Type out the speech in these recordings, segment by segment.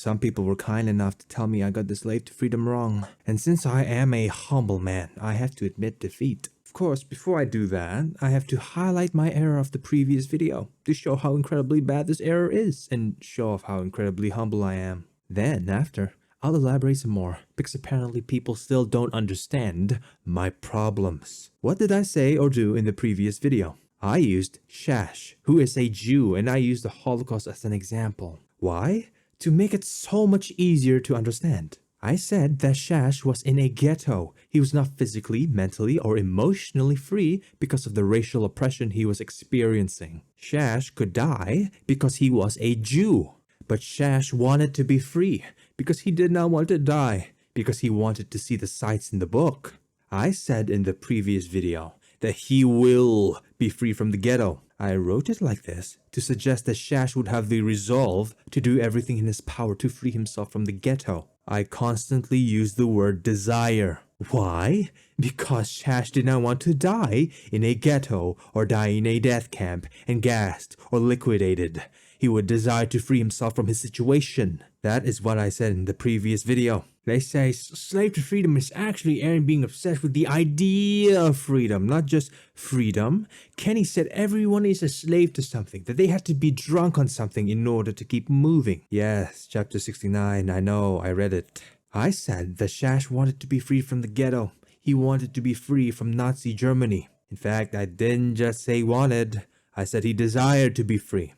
some people were kind enough to tell me I got the slave to freedom wrong. And since I am a humble man, I have to admit defeat. Of course, before I do that, I have to highlight my error of the previous video to show how incredibly bad this error is and show off how incredibly humble I am. Then, after, I'll elaborate some more, because apparently people still don't understand my problems. What did I say or do in the previous video? I used Shash, who is a Jew, and I used the Holocaust as an example. Why? To make it so much easier to understand. I said that Shash was in a ghetto. He was not physically, mentally, or emotionally free because of the racial oppression he was experiencing. Shash could die because he was a Jew. But Shash wanted to be free because he did not want to die, because he wanted to see the sights in the book. I said in the previous video that he will be free from the ghetto. I wrote it like this to suggest that Shash would have the resolve to do everything in his power to free himself from the ghetto. I constantly used the word desire. Why? Because Shash did not want to die in a ghetto or die in a death camp and gassed or liquidated. He would desire to free himself from his situation. That is what I said in the previous video. They say slave to freedom is actually Eren being obsessed with the idea of freedom, not just freedom. Kenny said everyone is a slave to something, that they have to be drunk on something in order to keep moving. Yes, chapter 69, I know, I read it. I said that Shash wanted to be free from the ghetto. He wanted to be free from Nazi Germany. In fact, I didn't just say wanted, I said he desired to be free.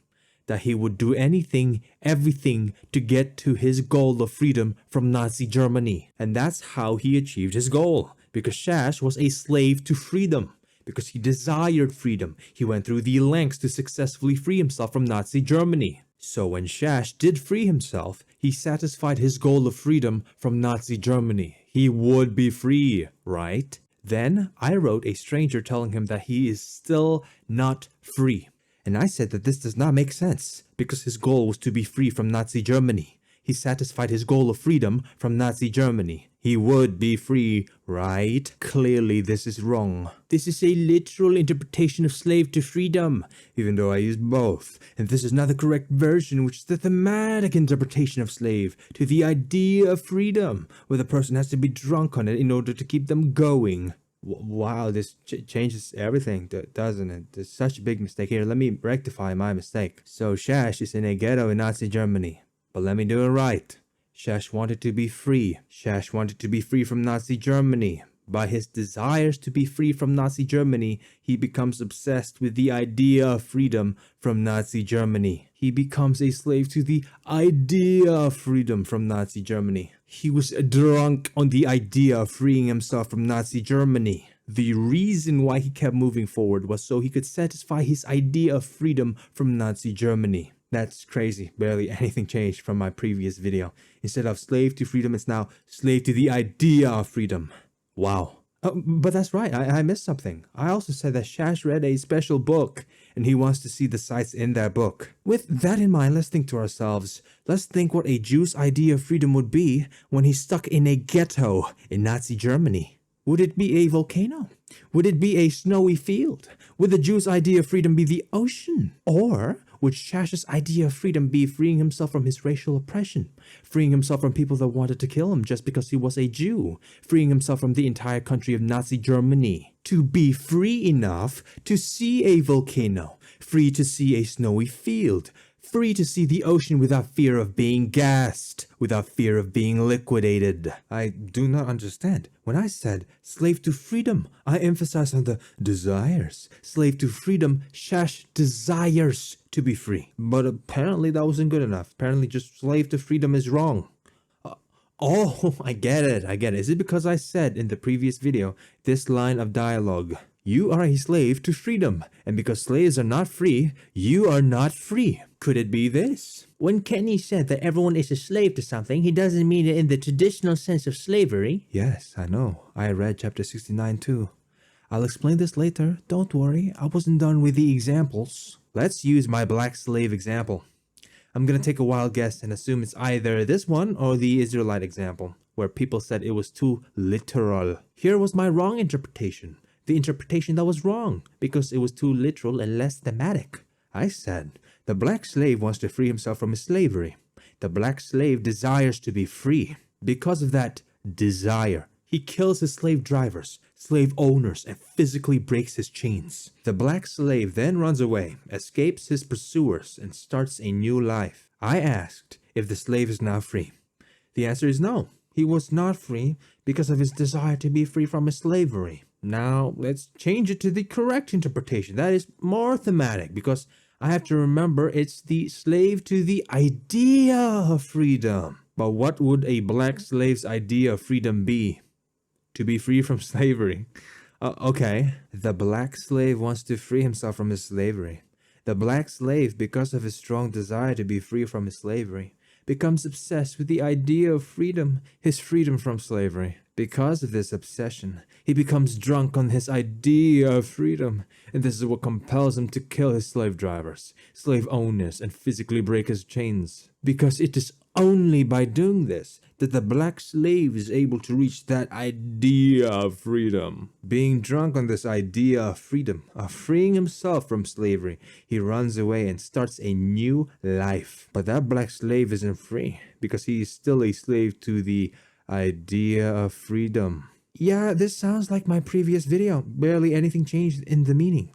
That he would do anything, everything to get to his goal of freedom from Nazi Germany. And that's how he achieved his goal. Because Shash was a slave to freedom. Because he desired freedom. He went through the lengths to successfully free himself from Nazi Germany. So when Shash did free himself, he satisfied his goal of freedom from Nazi Germany. He would be free, right? Then I wrote a stranger telling him that he is still not free. And I said that this does not make sense, because his goal was to be free from Nazi Germany. He satisfied his goal of freedom from Nazi Germany. He would be free, right? Clearly this is wrong. This is a literal interpretation of slave to freedom, even though I used both. And this is not the correct version, which is the thematic interpretation of slave to the idea of freedom, where the person has to be drunk on it in order to keep them going. Wow, this changes everything, doesn't it? There's such a big mistake here. Let me rectify my mistake. So Shash is in a ghetto in Nazi Germany. But let me do it right. Shash wanted to be free. Shash wanted to be free from Nazi Germany. By his desires to be free from Nazi Germany, he becomes obsessed with the idea of freedom from Nazi Germany. He becomes a slave to the idea of freedom from Nazi Germany. He was drunk on the idea of freeing himself from Nazi Germany. The reason why he kept moving forward was so he could satisfy his idea of freedom from Nazi Germany. That's crazy. Barely anything changed from my previous video. Instead of slave to freedom, it's now slave to the idea of freedom. Wow. But that's right, I missed something. I also said that Shash read a special book, and he wants to see the sights in that book. With that in mind, let's think to ourselves. Let's think what a Jew's idea of freedom would be when he's stuck in a ghetto in Nazi Germany. Would it be a volcano? Would it be a snowy field? Would the Jew's idea of freedom be the ocean? Or would Shash's idea of freedom be freeing himself from his racial oppression? Freeing himself from people that wanted to kill him just because he was a Jew? Freeing himself from the entire country of Nazi Germany? To be free enough to see a volcano, free to see a snowy field, free to see the ocean without fear of being gassed, without fear of being liquidated. I do not understand. When I said slave to freedom, I emphasized on the desires. Slave to freedom, Shash desires to be free. But apparently that wasn't good enough. Apparently just slave to freedom is wrong. Oh, I get it. Is it because I said in the previous video this line of dialogue? You are a slave to freedom, and because slaves are not free, you are not free. Could it be this? When Kenny said that everyone is a slave to something, he doesn't mean it in the traditional sense of slavery. Yes, I know. I read chapter 69 too. I'll explain this later. Don't worry, I wasn't done with the examples. Let's use my black slave example. I'm gonna take a wild guess and assume it's either this one or the Israelite example, where people said it was too literal. Here was my wrong interpretation. The interpretation that was wrong, because it was too literal and less thematic. I said, the black slave wants to free himself from his slavery. The black slave desires to be free. Because of that desire, he kills his slave drivers, slave owners, and physically breaks his chains. The black slave then runs away, escapes his pursuers, and starts a new life. I asked if the slave is now free. The answer is no. He was not free because of his desire to be free from his slavery. Now, let's change it to the correct interpretation. That is more thematic because I have to remember it's the slave to the idea of freedom. But what would a black slave's idea of freedom be? To be free from slavery. Okay. The black slave wants to free himself from his slavery. The black slave, because of his strong desire to be free from his slavery, becomes obsessed with the idea of freedom, his freedom from slavery. Because of this obsession, he becomes drunk on his idea of freedom, and this is what compels him to kill his slave drivers, slave owners, and physically break his chains. Because it is only by doing this that the black slave is able to reach that idea of freedom. Being drunk on this idea of freedom, of freeing himself from slavery, he runs away and starts a new life. But that black slave isn't free because he is still a slave to the idea of freedom. Yeah, this sounds like my previous video. Barely anything changed in the meaning.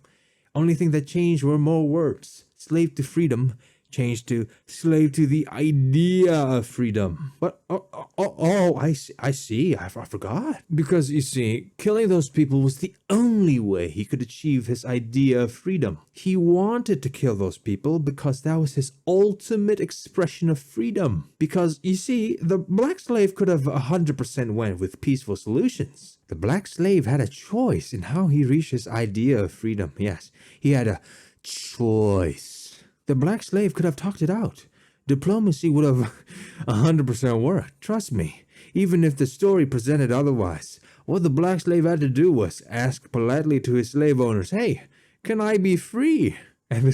Only thing that changed were more words. Slave to freedom changed to slave to the idea of freedom. But I see. I forgot. Because you see, killing those people was the only way he could achieve his idea of freedom. He wanted to kill those people because that was his ultimate expression of freedom. Because you see, the black slave could have 100% went with peaceful solutions. The black slave had a choice in how he reached his idea of freedom. Yes, he had a choice. The black slave could have talked it out. Diplomacy would have 100% worked. Trust me. Even if the story presented otherwise, what the black slave had to do was ask politely to his slave owners, "Hey, can I be free?" And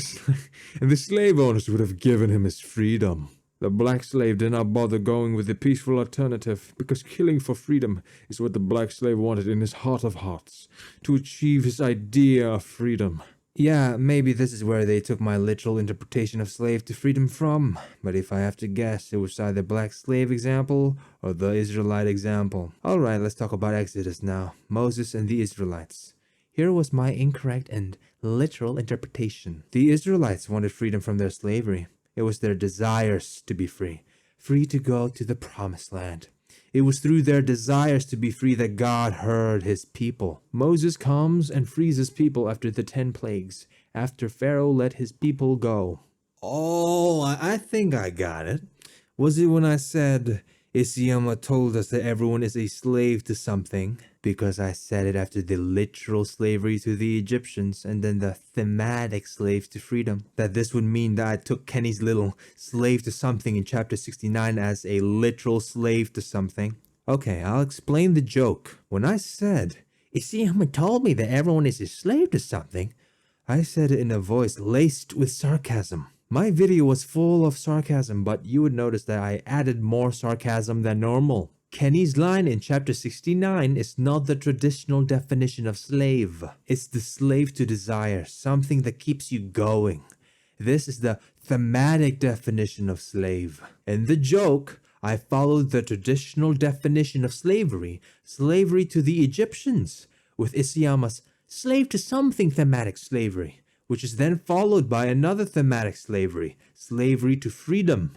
the slave owners would have given him his freedom. The black slave did not bother going with the peaceful alternative because killing for freedom is what the black slave wanted in his heart of hearts, to achieve his idea of freedom. Yeah, maybe this is where they took my literal interpretation of slave to freedom from, but if I have to guess, it was either black slave example or the Israelite example. Alright, let's talk about Exodus now. Moses and the Israelites. Here was my incorrect and literal interpretation. The Israelites wanted freedom from their slavery. It was their desires to be free, free to go to the promised land. It was through their desires to be free that God heard his people. Moses comes and frees his people after the 10 plagues, after Pharaoh let his people go. Oh, I think I got it. Was it when I said Isayama told us that everyone is a slave to something? Because I said it after the literal slavery to the Egyptians and then the thematic slaves to freedom. That this would mean that I took Kenny's little slave to something in chapter 69 as a literal slave to something. Okay, I'll explain the joke. When I said, Isayama told me that everyone is a slave to something, I said it in a voice laced with sarcasm. My video was full of sarcasm, but you would notice that I added more sarcasm than normal. Kenny's line in chapter 69 is not the traditional definition of slave. It's the slave to desire, something that keeps you going. This is the thematic definition of slave. In the joke, I followed the traditional definition of slavery, slavery to the Egyptians, with Isayama's slave to something thematic slavery, which is then followed by another thematic slavery, slavery to freedom.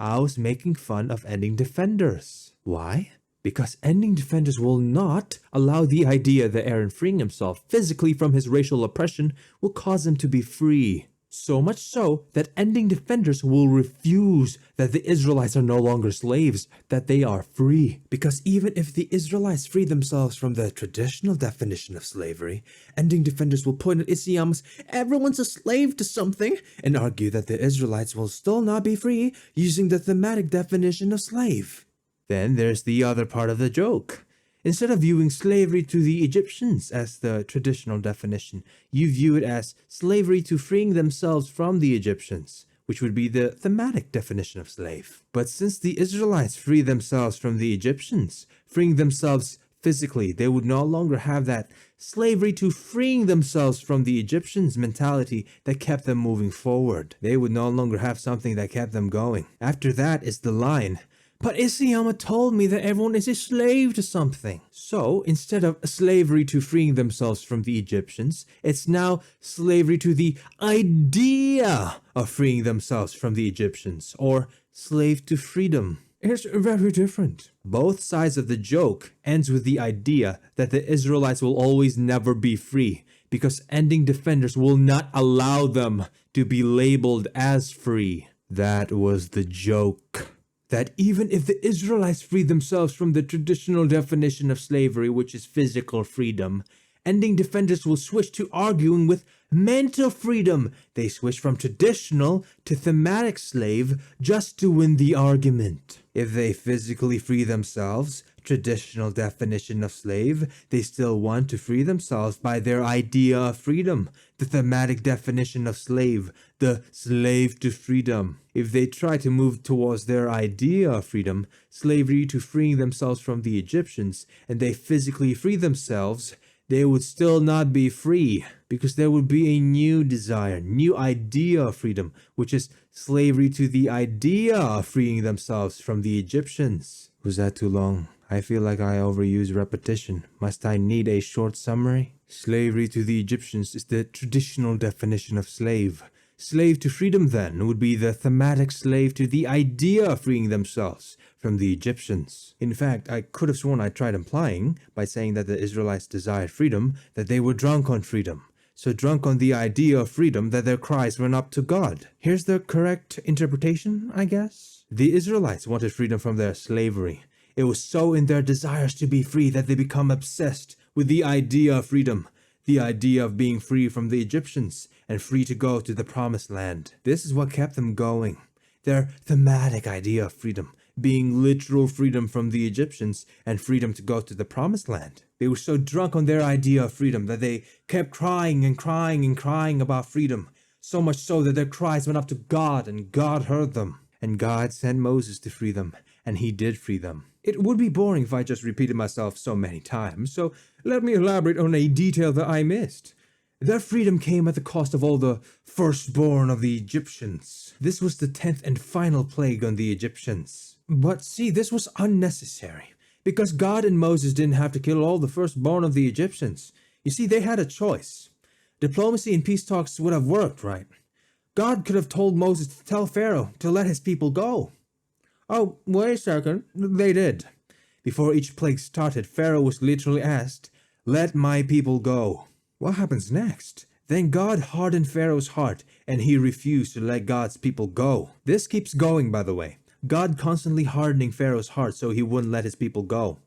I was making fun of ending defenders. Why? Because ending defenders will not allow the idea that Eren freeing himself physically from his racial oppression will cause him to be free. So much so that ending defenders will refuse that the Israelites are no longer slaves, that they are free. Because even if the Israelites free themselves from the traditional definition of slavery, ending defenders will point at Isayama's "everyone's a slave to something" and argue that the Israelites will still not be free using the thematic definition of slave. Then there's the other part of the joke. Instead of viewing slavery to the Egyptians as the traditional definition, you view it as slavery to freeing themselves from the Egyptians, which would be the thematic definition of slave. But since the Israelites free themselves from the Egyptians, freeing themselves Physically, they would no longer have that slavery to freeing themselves from the Egyptians mentality that kept them moving forward. They would no longer have something that kept them going. After that is the line, "But Isayama told me that everyone is a slave to something." So, instead of slavery to freeing themselves from the Egyptians, it's now slavery to the idea of freeing themselves from the Egyptians, or slave to freedom. It's very different. Both sides of the joke ends with the idea that the Israelites will always never be free, because ending defenders will not allow them to be labeled as free. That was the joke. That even if the Israelites free themselves from the traditional definition of slavery, which is physical freedom, ending defenders will switch to arguing with mental freedom. They switch from traditional to thematic slave just to win the argument. If they physically free themselves, traditional definition of slave, they still want to free themselves by their idea of freedom, the thematic definition of slave, the slave to freedom. If they try to move towards their idea of freedom, slavery to freeing themselves from the Egyptians, and they physically free themselves, they would still not be free, because there would be a new desire, new idea of freedom, which is slavery to the idea of freeing themselves from the Egyptians. Was that too long? I feel like I overuse repetition. Must I need a short summary? Slavery to the Egyptians is the traditional definition of slave. Slave to freedom, then, would be the thematic slave to the idea of freeing themselves from the Egyptians. In fact, I could have sworn I tried implying, by saying that the Israelites desired freedom, that they were drunk on freedom. So drunk on the idea of freedom that their cries went up to God. Here's the correct interpretation, I guess. The Israelites wanted freedom from their slavery. It was so in their desires to be free that they become obsessed with the idea of freedom, the idea of being free from the Egyptians and free to go to the promised land. This is what kept them going. Their thematic idea of freedom, being literal freedom from the Egyptians and freedom to go to the promised land. They were so drunk on their idea of freedom that they kept crying and crying and crying about freedom, so much so that their cries went up to God and God heard them. And God sent Moses to free them, and he did free them. It would be boring if I just repeated myself so many times, so let me elaborate on a detail that I missed. Their freedom came at the cost of all the firstborn of the Egyptians. This was the 10th and final plague on the Egyptians. But see, this was unnecessary, because God and Moses didn't have to kill all the firstborn of the Egyptians. You see, they had a choice. Diplomacy and peace talks would have worked, right? God could have told Moses to tell Pharaoh to let his people go. Oh, wait a second, they did. Before each plague started, Pharaoh was literally asked, "Let my people go." What happens next? Then God hardened Pharaoh's heart, and he refused to let God's people go. This keeps going, by the way. God constantly hardening Pharaoh's heart so he wouldn't let his people go.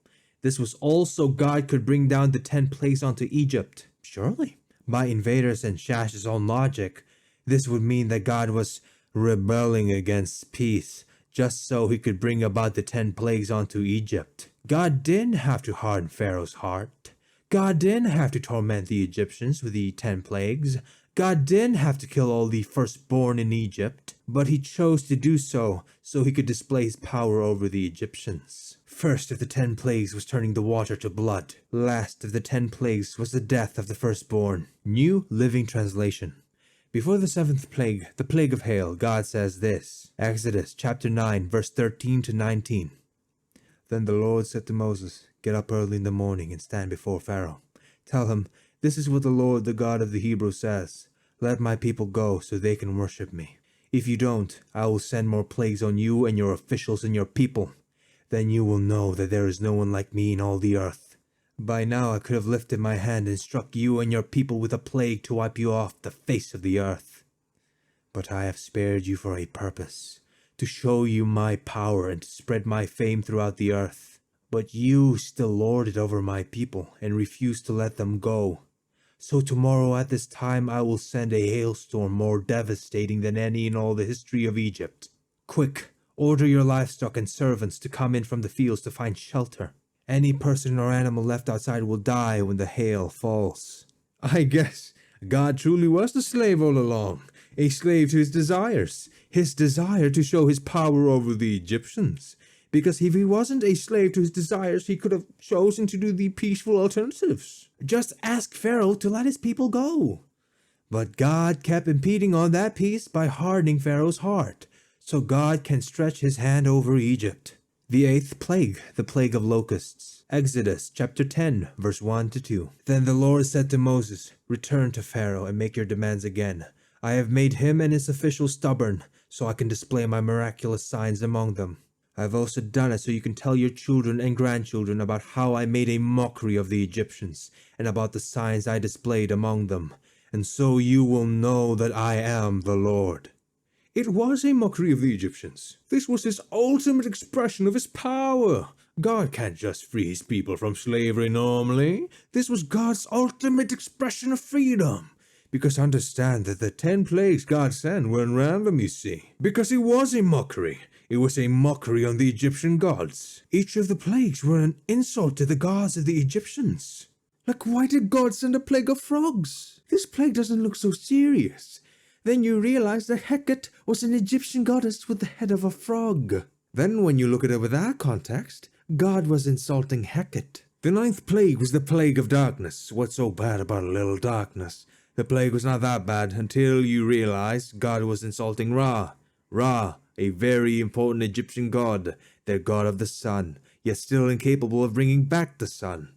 This was also God could bring down the 10 plagues onto Egypt. Surely, by Invaderzz and Shash's own logic, this would mean that God was rebelling against peace, just so he could bring about the 10 plagues onto Egypt. God didn't have to harden Pharaoh's heart. God didn't have to torment the Egyptians with the 10 plagues. God didn't have to kill all the firstborn in Egypt, but he chose to do so he could display his power over the Egyptians. First of the 10 plagues was turning the water to blood. Last of the 10 plagues was the death of the firstborn. New Living Translation. Before the 7th plague, the plague of hail, God says this. Exodus chapter 9, verse 13 to 19. Then the Lord said to Moses, "Get up early in the morning and stand before Pharaoh. Tell him, this is what the Lord, the God of the Hebrews says. Let my people go so they can worship me. If you don't, I will send more plagues on you and your officials and your people. Then you will know that there is no one like me in all the earth. By now I could have lifted my hand and struck you and your people with a plague to wipe you off the face of the earth. But I have spared you for a purpose, to show you my power and to spread my fame throughout the earth. But you still lord it over my people and refuse to let them go. So tomorrow at this time I will send a hailstorm more devastating than any in all the history of Egypt. Quick, order your livestock and servants to come in from the fields to find shelter. Any person or animal left outside will die when the hail falls." I guess God truly was the slave all along, a slave to his desires to show his power over the Egyptians. Because if he wasn't a slave to his desires, he could have chosen to do the peaceful alternatives. Just ask Pharaoh to let his people go. But God kept impeding on that peace by hardening Pharaoh's heart, so God can stretch his hand over Egypt. The 8th plague, the plague of locusts. Exodus chapter 10, verse 1 to 2. Then the Lord said to Moses, "Return to Pharaoh and make your demands again. I have made him and his officials stubborn, so I can display my miraculous signs among them. I have also done it so you can tell your children and grandchildren about how I made a mockery of the Egyptians, and about the signs I displayed among them. And so you will know that I am the Lord." It was a mockery of the Egyptians. This was his ultimate expression of his power. God can't just free his people from slavery normally. This was God's ultimate expression of freedom. Because understand that the 10 plagues God sent weren't random, you see. Because it was a mockery. It was a mockery on the Egyptian gods. Each of the plagues were an insult to the gods of the Egyptians. Like, why did God send a plague of frogs? This plague doesn't look so serious. Then you realize that Hecate was an Egyptian goddess with the head of a frog. Then when you look at it with that context, God was insulting Hecate. The 9th plague was the plague of darkness. What's so bad about a little darkness? The plague was not that bad until you realize God was insulting Ra. Ra, a very important Egyptian god, their god of the sun, yet still incapable of bringing back the sun.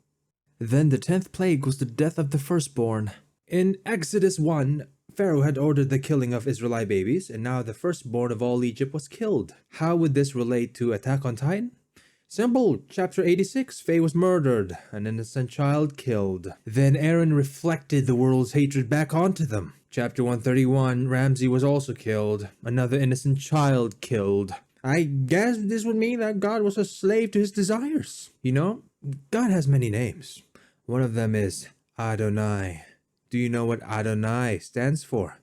Then the 10th plague was the death of the firstborn. In Exodus 1, Pharaoh had ordered the killing of Israelite babies, and now the firstborn of all Egypt was killed. How would this relate to Attack on Titan? Simple. Chapter 86, Faye was murdered, an innocent child killed. Then Eren reflected the world's hatred back onto them. Chapter 131, Ramsey was also killed, another innocent child killed. I guess this would mean that God was a slave to his desires. You know, God has many names. One of them is Adonai. Do you know what Adonai stands for?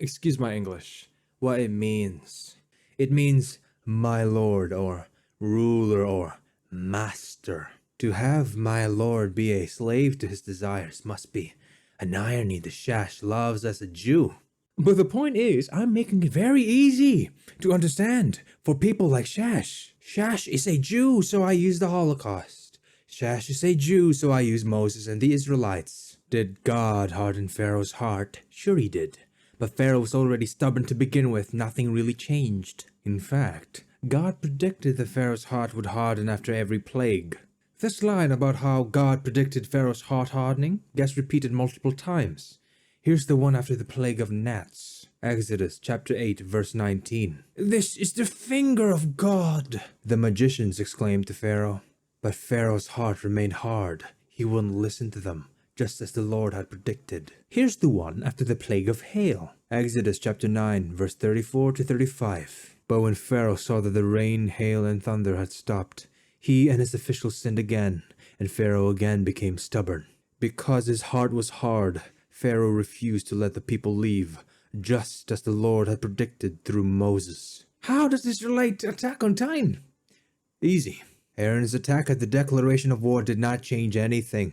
Excuse my English. What it means. It means my Lord, or ruler, or master. To have my Lord be a slave to his desires must be an irony the Shash loves as a Jew. But the point is, I'm making it very easy to understand for people like Shash. Shash is a Jew, so I use the Holocaust. Shash is a Jew, so I use Moses and the Israelites. Did God harden Pharaoh's heart? Sure he did. But Pharaoh was already stubborn to begin with. Nothing really changed. In fact, God predicted that Pharaoh's heart would harden after every plague. This line about how God predicted Pharaoh's heart hardening gets repeated multiple times. Here's the one after the plague of gnats. Exodus chapter 8 verse 19. "This is the finger of God," the magicians exclaimed to Pharaoh. But Pharaoh's heart remained hard. He wouldn't listen to them, just as the Lord had predicted. Here's the one after the plague of hail. Exodus chapter 9 verse 34 to 35. But when Pharaoh saw that the rain, hail, and thunder had stopped, he and his officials sinned again, and Pharaoh again became stubborn. Because his heart was hard, Pharaoh refused to let the people leave, just as the Lord had predicted through Moses. How does this relate to Attack on Titan? Easy. Eren's attack at the declaration of war did not change anything.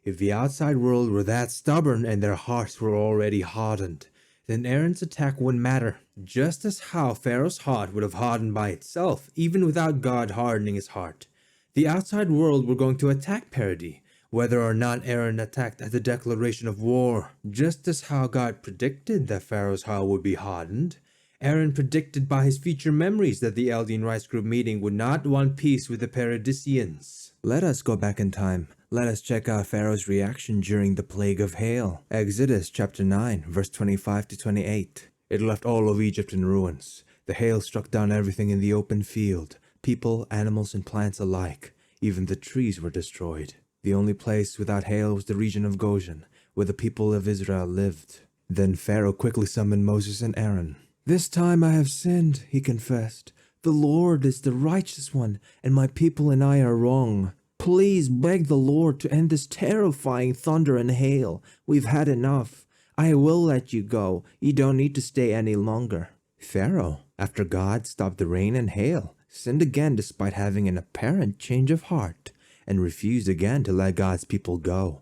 If the outside world were that stubborn and their hearts were already hardened, then Eren's attack wouldn't matter. Just as how Pharaoh's heart would have hardened by itself, even without God hardening his heart. The outside world were going to attack Paradis, whether or not Eren attacked at the declaration of war. Just as how God predicted that Pharaoh's heart would be hardened, Eren predicted by his future memories that the Eldian Rights Group meeting would not want peace with the Paradisians. Let us go back in time. Let us check out Pharaoh's reaction during the plague of hail. Exodus chapter 9 verse 25 to 28. It left all of Egypt in ruins. The hail struck down everything in the open field. People, animals, and plants alike. Even the trees were destroyed. The only place without hail was the region of Goshen, where the people of Israel lived. Then Pharaoh quickly summoned Moses and Aaron. "This time I have sinned," he confessed. "The Lord is the righteous one, and my people and I are wrong. Please beg the Lord to end this terrifying thunder and hail. We've had enough. I will let you go. You don't need to stay any longer." Pharaoh, after God stopped the rain and hail, sinned again despite having an apparent change of heart, and refused again to let God's people go.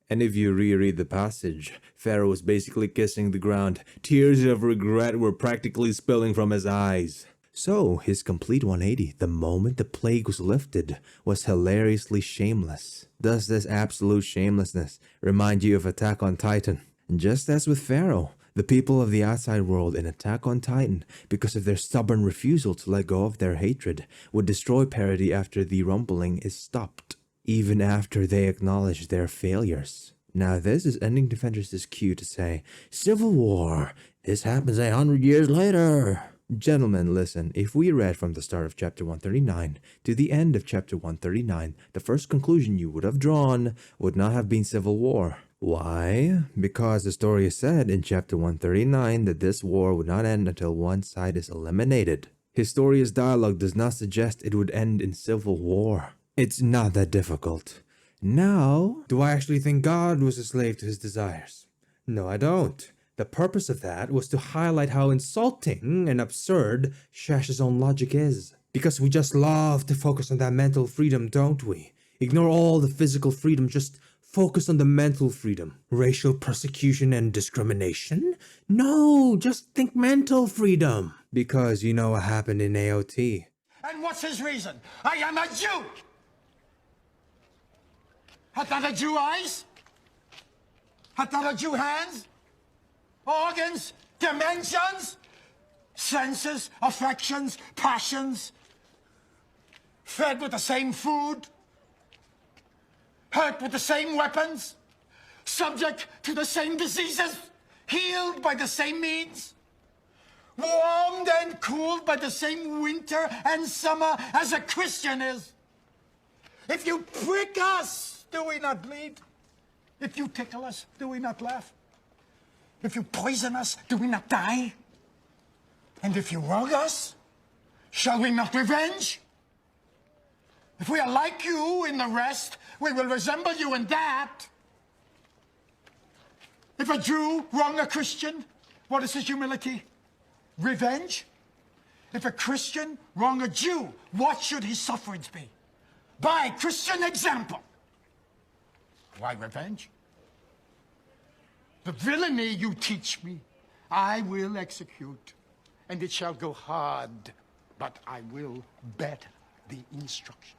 And if you reread the passage, Pharaoh was basically kissing the ground. Tears of regret were practically spilling from his eyes. So, his complete 180 the moment the plague was lifted was hilariously shameless. Does this absolute shamelessness remind you of Attack on Titan? Just as with Pharaoh, the people of the outside world in Attack on Titan, because of their stubborn refusal to let go of their hatred, would destroy parody after the rumbling is stopped, even after they acknowledge their failures. Now this is Ending Defenders' cue to say, Civil War! This happens 100 years later! Gentlemen, listen, if we read from the start of chapter 139 to the end of chapter 139, the first conclusion you would have drawn would not have been civil war. Why? Because the story is said in chapter 139 that this war would not end until one side is eliminated. Historia's dialogue does not suggest it would end in civil war. It's not that difficult. Now, do I actually think God was a slave to his desires? No, I don't. The purpose of that was to highlight how insulting and absurd Shash's own logic is. Because we just love to focus on that mental freedom, don't we? Ignore all the physical freedom, just focus on the mental freedom. Racial persecution and discrimination? No, just think mental freedom. Because you know what happened in AOT. And what's his reason? I am a Jew! Had not a Jew eyes? Had not a Jew hands? Organs? Dimensions? Senses? Affections? Passions? Fed with the same food? Hurt with the same weapons? Subject to the same diseases? Healed by the same means? Warmed and cooled by the same winter and summer as a Christian is? If you prick us, do we not bleed? If you tickle us, do we not laugh? If you poison us, do we not die? And if you wrong us, shall we not revenge? If we are like you in the rest, we will resemble you in that. If a Jew wrong a Christian, what is his humility? Revenge? If a Christian wrong a Jew, what should his sufferings be? By Christian example. Why revenge? The villainy you teach me, I will execute, and it shall go hard, but I will bet the instruction.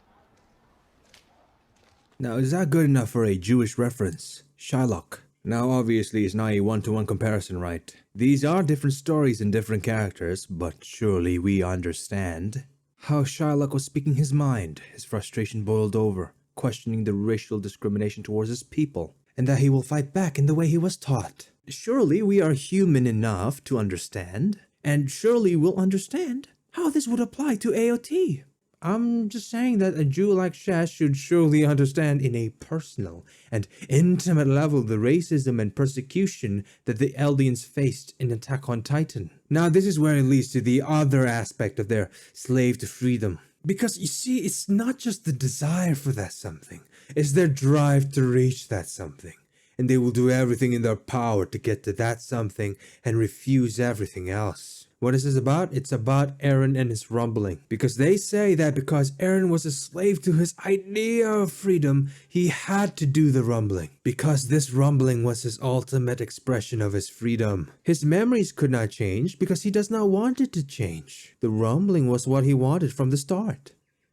Now, is that good enough for a Jewish reference? Shylock. Now, obviously, it's not a one-to-one comparison, right? These are different stories and different characters, but surely we understand how Shylock was speaking his mind, his frustration boiled over, questioning the racial discrimination towards his people, and that he will fight back in the way he was taught. Surely we are human enough to understand, and surely we'll understand how this would apply to AOT. I'm just saying that a Jew like Shash should surely understand in a personal and intimate level the racism and persecution that the Eldians faced in Attack on Titan. Now this is where it leads to the other aspect of their slave to freedom. Because you see, it's not just the desire for that something, it's their drive to reach that something. And they will do everything in their power to get to that something and refuse everything else. What is this about? It's about Eren and his rumbling. Because they say that because Eren was a slave to his idea of freedom, he had to do the rumbling. Because this rumbling was his ultimate expression of his freedom. His memories could not change because he does not want it to change. The rumbling was what he wanted from the start.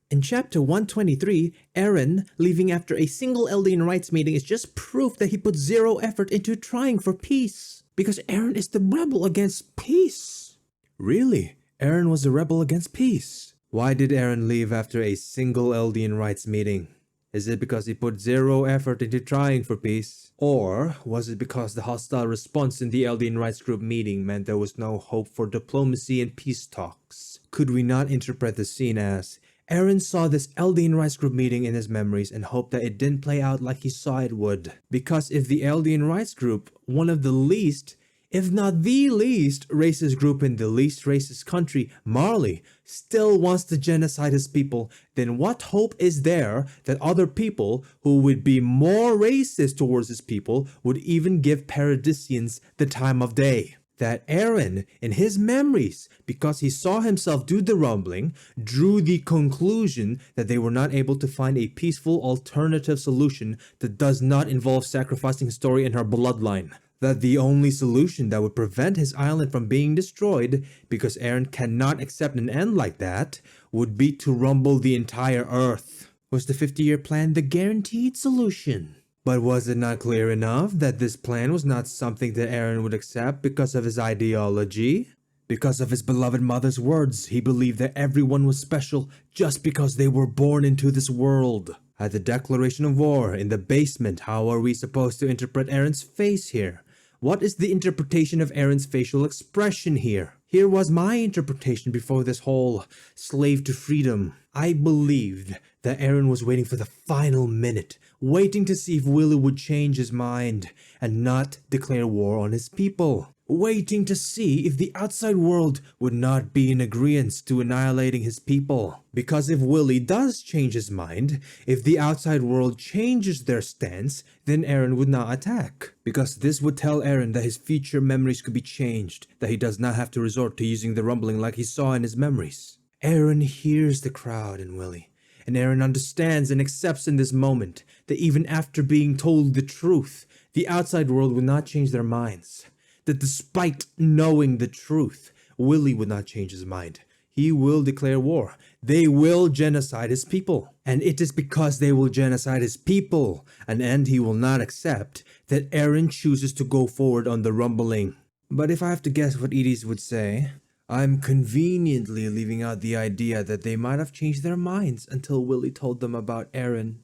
In chapter 123, Eren leaving after a single Eldian rights meeting is just proof that he put zero effort into trying for peace. Because Eren is the rebel against peace. Really? Eren was a rebel against peace. Why did Eren leave after a single Eldian rights meeting? Is it because he put zero effort into trying for peace? Or was it because the hostile response in the Eldian rights group meeting meant there was no hope for diplomacy and peace talks? Could we not interpret the scene as Eren saw this Eldian rights group meeting in his memories and hoped that it didn't play out like he saw it would? Because if the Eldian rights group, one of the least, if not the least racist group in the least racist country, Marley, still wants to genocide his people, then what hope is there that other people who would be more racist towards his people would even give Paradisians the time of day? That Eren, in his memories, because he saw himself do the rumbling, drew the conclusion that they were not able to find a peaceful alternative solution that does not involve sacrificing Historia and her bloodline. that the only solution that would prevent his island from being destroyed, because Eren cannot accept an end like that, would be to rumble the entire Earth. Was the 50-year plan the guaranteed solution? But was it not clear enough that this plan was not something that Eren would accept because of his ideology? Because of his beloved mother's words, he believed that everyone was special just because they were born into this world. At the declaration of war in the basement, how are we supposed to interpret Eren's face here? What is the interpretation of Eren's facial expression here? Here was my interpretation before this whole slave to freedom. I believed that Eren was waiting for the final minute, waiting to see if Willy would change his mind and not declare war on his people. Waiting to see if the outside world would not be in agreement to annihilating his people. Because if Willy does change his mind, if the outside world changes their stance, then Eren would not attack. Because this would tell Eren that his future memories could be changed, that he does not have to resort to using the rumbling like he saw in his memories. Eren hears the crowd in Willy, and Eren understands and accepts in this moment that even after being told the truth, the outside world would not change their minds. That despite knowing the truth, Willy would not change his mind. He will declare war. They will genocide his people. And it is because they will genocide his people, an end he will not accept, that Eren chooses to go forward on the rumbling. But if I have to guess what Edis would say, I'm conveniently leaving out the idea that they might have changed their minds until Willy told them about Eren.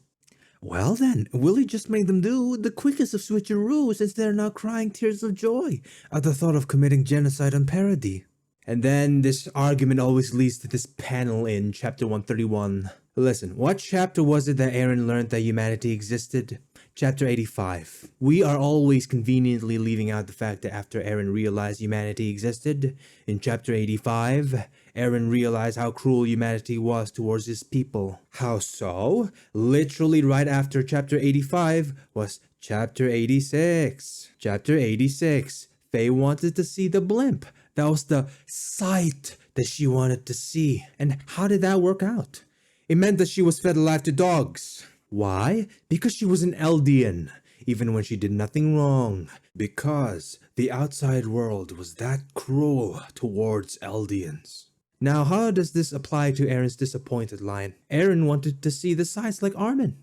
Well then, Willy just made them do the quickest of switcheroos since they're now crying tears of joy at the thought of committing genocide on Paradis. And then this argument always leads to this panel in chapter 131. Listen, what chapter was it that Eren learned that humanity existed? Chapter 85. We are always conveniently leaving out the fact that after Eren realized humanity existed, in chapter 85, Eren realized how cruel humanity was towards his people. How so? Literally right after chapter 85 was chapter 86. Chapter 86. Faye wanted to see the blimp. That was the sight that she wanted to see. And how did that work out? It meant that she was fed alive to dogs. Why? Because she was an Eldian, even when she did nothing wrong. Because the outside world was that cruel towards Eldians. Now, how does this apply to Eren's disappointed line? Eren wanted to see the sights like Armin.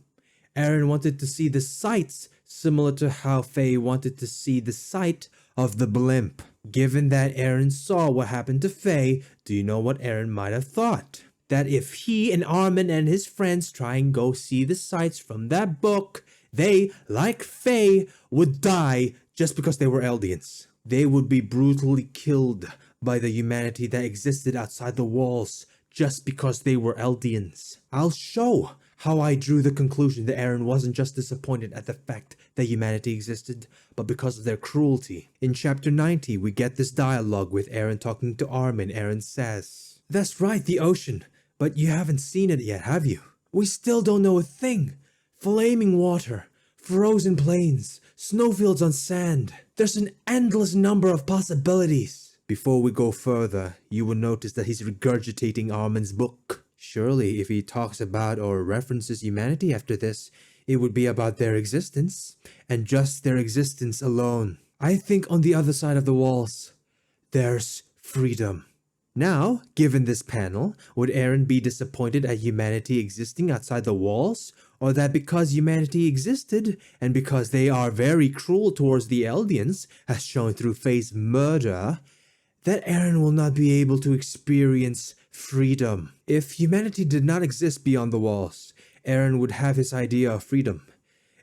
Eren wanted to see the sights similar to how Faye wanted to see the sight of the blimp. Given that Eren saw what happened to Faye, do you know what Eren might have thought? That if he and Armin and his friends try and go see the sights from that book, they, like Faye, would die just because they were Eldians. They would be brutally killed by the humanity that existed outside the walls just because they were Eldians. I'll show how I drew the conclusion that Eren wasn't just disappointed at the fact that humanity existed, but because of their cruelty. In chapter 90, we get this dialogue with Eren talking to Armin. Eren says, "That's right, the ocean. But you haven't seen it yet, have you? We still don't know a thing. Flaming water, frozen plains, snowfields on sand. There's an endless number of possibilities." Before we go further, you will notice that he's regurgitating Armin's book. Surely, if he talks about or references humanity after this, it would be about their existence, and just their existence alone. I think on the other side of the walls, there's freedom. Now, given this panel, would Eren be disappointed at humanity existing outside the walls? Or that because humanity existed, and because they are very cruel towards the Eldians, as shown through Faye's murder, that Eren will not be able to experience freedom? If humanity did not exist beyond the walls, Eren would have his idea of freedom.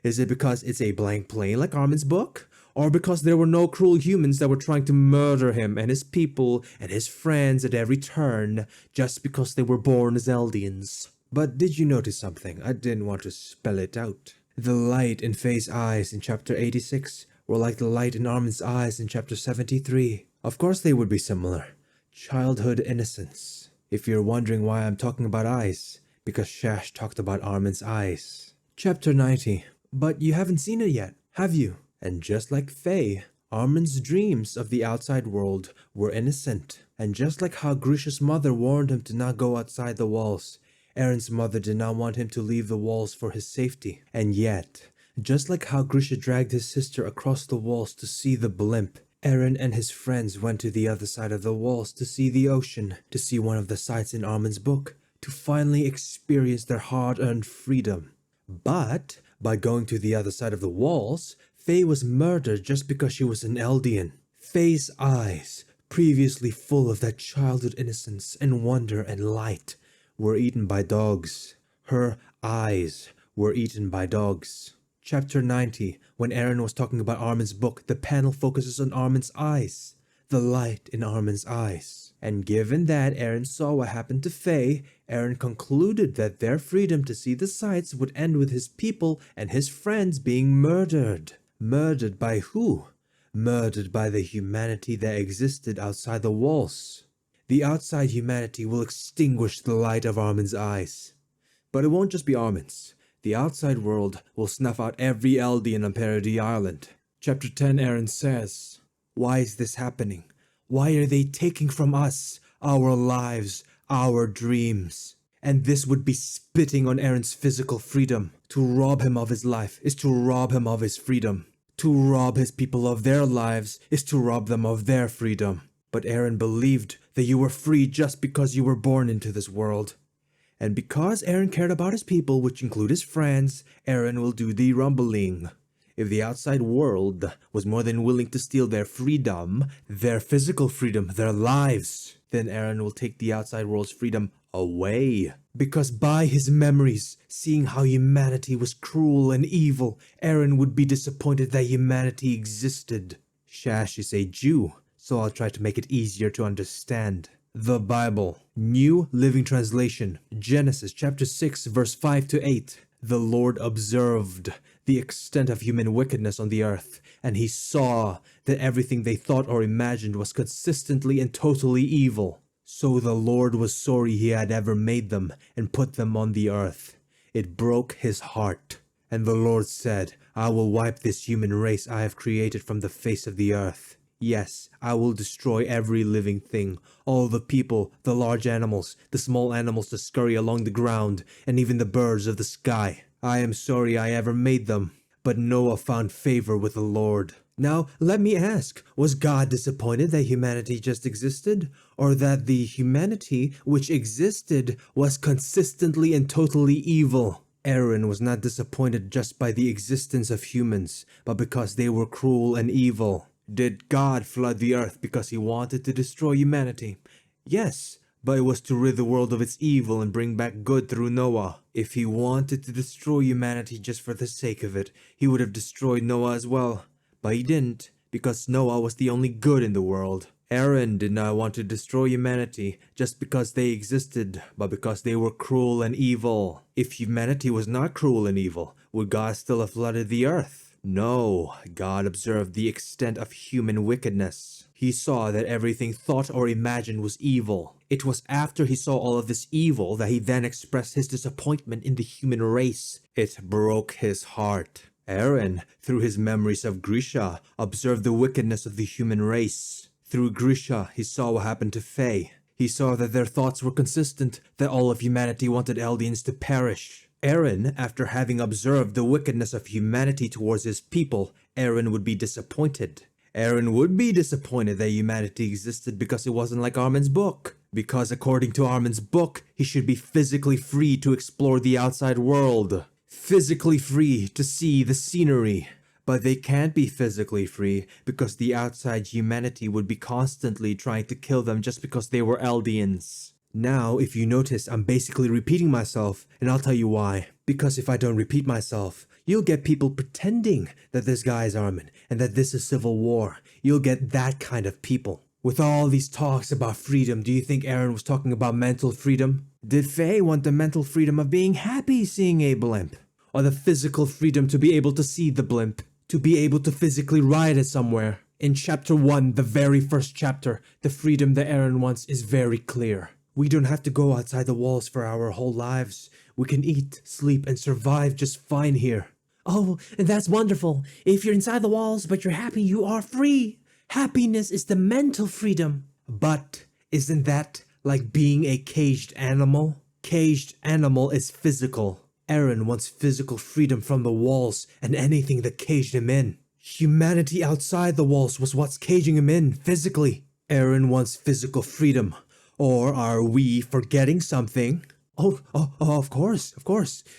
Is it because it's a blank plane like Armin's book? Or because there were no cruel humans that were trying to murder him and his people and his friends at every turn just because they were born as Eldians? But did you notice something? I didn't want to spell it out. The light in Faye's eyes in chapter 86 were like the light in Armin's eyes in chapter 73. Of course they would be similar. Childhood innocence. If you're wondering why I'm talking about eyes, because Shash talked about Armin's eyes. Chapter 90. But you haven't seen it yet, have you? And just like Faye, Armin's dreams of the outside world were innocent. And just like how Grisha's mother warned him to not go outside the walls, Eren's mother did not want him to leave the walls for his safety. And yet, Just like how Grisha dragged his sister across the walls to see the blimp, Eren and his friends went to the other side of the walls to see the ocean, to see one of the sights in Armin's book, to finally experience their hard-earned freedom. But by going to the other side of the walls, Faye was murdered just because she was an Eldian. Faye's eyes, previously full of that childhood innocence and wonder and light, were eaten by dogs. Her eyes were eaten by dogs. Chapter 90, when Eren was talking about Armin's book, the panel focuses on Armin's eyes, the light in Armin's eyes. And given that Eren saw what happened to Faye, Eren concluded that their freedom to see the sights would end with his people and his friends being murdered. Murdered by who? Murdered by the humanity that existed outside the walls. The outside humanity will extinguish the light of Armin's eyes. But it won't just be Armin's. The outside world will snuff out every Eldian on Paradis Island. Chapter 10, Eren says, "Why is this happening? Why are they taking from us our lives, our dreams?" And this would be spitting on Eren's physical freedom. To rob him of his life is to rob him of his freedom. To rob his people of their lives is to rob them of their freedom. But Eren believed that you were free just because you were born into this world. And because Eren cared about his people, which include his friends, Eren will do the rumbling. If the outside world was more than willing to steal their freedom, their physical freedom, their lives, then Eren will take the outside world's freedom away. Because by his memories, seeing how humanity was cruel and evil, Eren would be disappointed that humanity existed. Shash is a Jew, so I'll try to make it easier to understand. The Bible, New Living Translation, Genesis chapter 6 verse 5 to 8. The Lord observed the extent of human wickedness on the earth, and he saw that everything they thought or imagined was consistently and totally evil. So the Lord was sorry he had ever made them and put them on the earth. It broke his heart. And the Lord said, "I will wipe this human race I have created from the face of the earth. Yes, I will destroy every living thing, all the people, the large animals, the small animals that scurry along the ground, and even the birds of the sky. I am sorry I ever made them." But Noah found favor with the Lord. Now, let me ask, was God disappointed that humanity just existed? Or that the humanity which existed was consistently and totally evil? Eren was not disappointed just by the existence of humans, but because they were cruel and evil. Did God flood the earth because he wanted to destroy humanity? Yes, but it was to rid the world of its evil and bring back good through Noah. If he wanted to destroy humanity just for the sake of it, he would have destroyed Noah as well. But he didn't, because Noah was the only good in the world. Eren did not want to destroy humanity just because they existed, but because they were cruel and evil. If humanity was not cruel and evil, would God still have flooded the earth? No, God observed the extent of human wickedness. He saw that everything thought or imagined was evil. It was after he saw all of this evil that he then expressed his disappointment in the human race. It broke his heart. Eren, through his memories of Grisha, observed the wickedness of the human race. Through Grisha, he saw what happened to Faye. He saw that their thoughts were consistent, that all of humanity wanted Eldians to perish. Eren, after having observed the wickedness of humanity towards his people, Eren would be disappointed. Eren would be disappointed that humanity existed because it wasn't like Armin's book. Because according to Armin's book, he should be physically free to explore the outside world. Physically free to see the scenery. But they can't be physically free because the outside humanity would be constantly trying to kill them just because they were Eldians. Now, if you notice, I'm basically repeating myself, and I'll tell you why. Because if I don't repeat myself, you'll get people pretending that this guy is Armin, and that this is civil war. You'll get that kind of people. With all these talks about freedom, do you think Eren was talking about mental freedom? Did Faye want the mental freedom of being happy seeing a blimp? Or the physical freedom to be able to see the blimp? To be able to physically ride it somewhere? In chapter 1, the very first chapter, the freedom that Eren wants is very clear. We don't have to go outside the walls for our whole lives. We can eat, sleep, and survive just fine here. Oh, that's wonderful. If you're inside the walls but you're happy, you are free. Happiness is the mental freedom. But isn't that like being a caged animal? Caged animal is physical. Eren wants physical freedom from the walls and anything that caged him in. Humanity outside the walls was what's caging him in physically. Eren wants physical freedom. Or are we forgetting something? Oh, of course.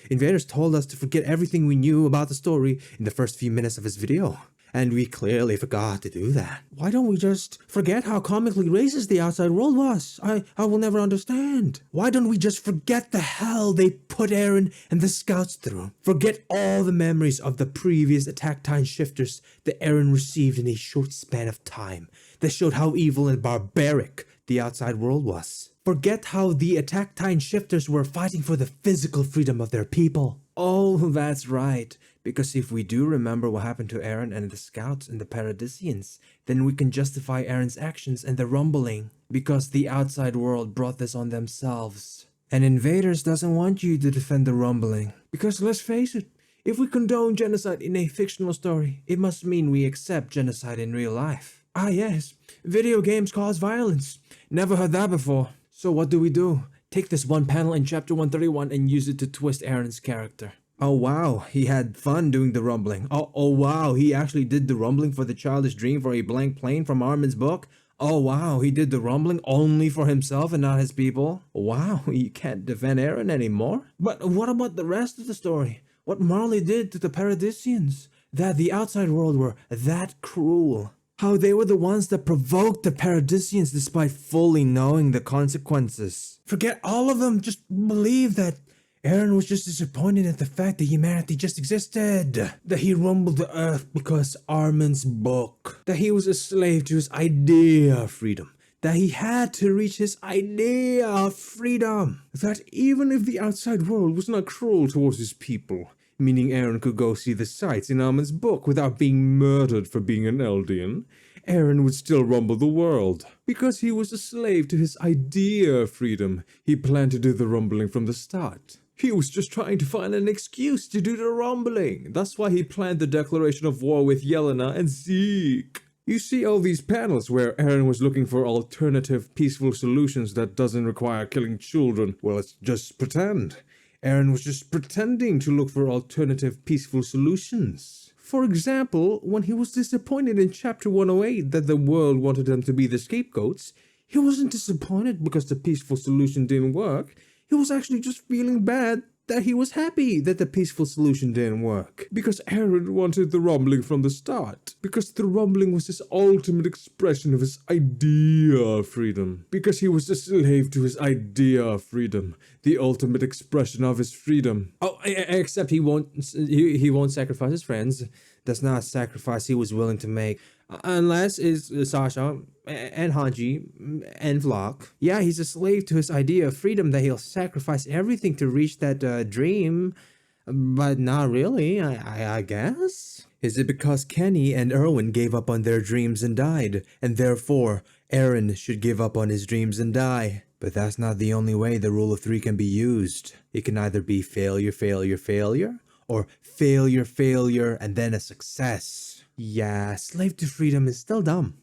Invaderzz told us to forget everything we knew about the story in the first few minutes of his video. And we clearly forgot to do that. Why don't we just forget how comically racist the outside world was? I will never understand. Why don't we just forget the hell they put Eren and the scouts through? Forget all the memories of the previous attackontitan shifters that Eren received in a short span of time that showed how evil and barbaric the outside world was. Forget how the attackontitan shifters were fighting for the physical freedom of their people. Oh, that's right. Because if we do remember what happened to Eren and the scouts and the Paradisians, then we can justify Eren's actions and the rumbling. Because the outside world brought this on themselves. And Invaderzz doesn't want you to defend the rumbling. Because let's face it, if we condone genocide in a fictional story, it must mean we accept genocide in real life. Ah yes, video games cause violence. Never heard that before. So what do? Take this one panel in chapter 131 and use it to twist Eren's character. Oh wow, he had fun doing the rumbling. Oh wow, he actually did the rumbling for the childish dream for a blank plane from Armin's book. Oh wow, he did the rumbling only for himself and not his people. Wow, you can't defend Eren anymore. But what about the rest of the story? What Marley did to the Paradisians? That the outside world were that cruel. How they were the ones that provoked the Paradisians despite fully knowing the consequences. Forget all of them, just believe that Eren was just disappointed at the fact that humanity just existed. That he rumbled the earth because Armin's book. That he was a slave to his idea of freedom. That he had to reach his idea of freedom. That even if the outside world was not cruel towards his people, meaning Eren could go see the sights in Armin's book without being murdered for being an Eldian, Eren would still rumble the world. Because he was a slave to his idea of freedom, he planned to do the rumbling from the start. He was just trying to find an excuse to do the rumbling. That's why he planned the declaration of war with Yelena and Zeke. You see all these panels where Eren was looking for alternative peaceful solutions that doesn't require killing children. Well, let's just pretend. Eren was just pretending to look for alternative peaceful solutions. For example, when he was disappointed in chapter 108 that the world wanted them to be the scapegoats, he wasn't disappointed because the peaceful solution didn't work. He was actually just feeling bad that he was happy that the peaceful solution didn't work. Because Eren wanted the rumbling from the start. Because the rumbling was his ultimate expression of his idea of freedom. Because he was a slave to his idea of freedom. The ultimate expression of his freedom. Oh, except he won't sacrifice his friends. That's not a sacrifice he was willing to make. Unless it's Sasha and Hanji and Vlog. Yeah, he's a slave to his idea of freedom that he'll sacrifice everything to reach that dream. But not really, I guess. Is it because Kenny and Erwin gave up on their dreams and died, and therefore Eren should give up on his dreams and die? But that's not the only way the rule of three can be used. It can either be failure, failure, failure, or failure, failure, and then a success. Yeah, slave to freedom is still dumb.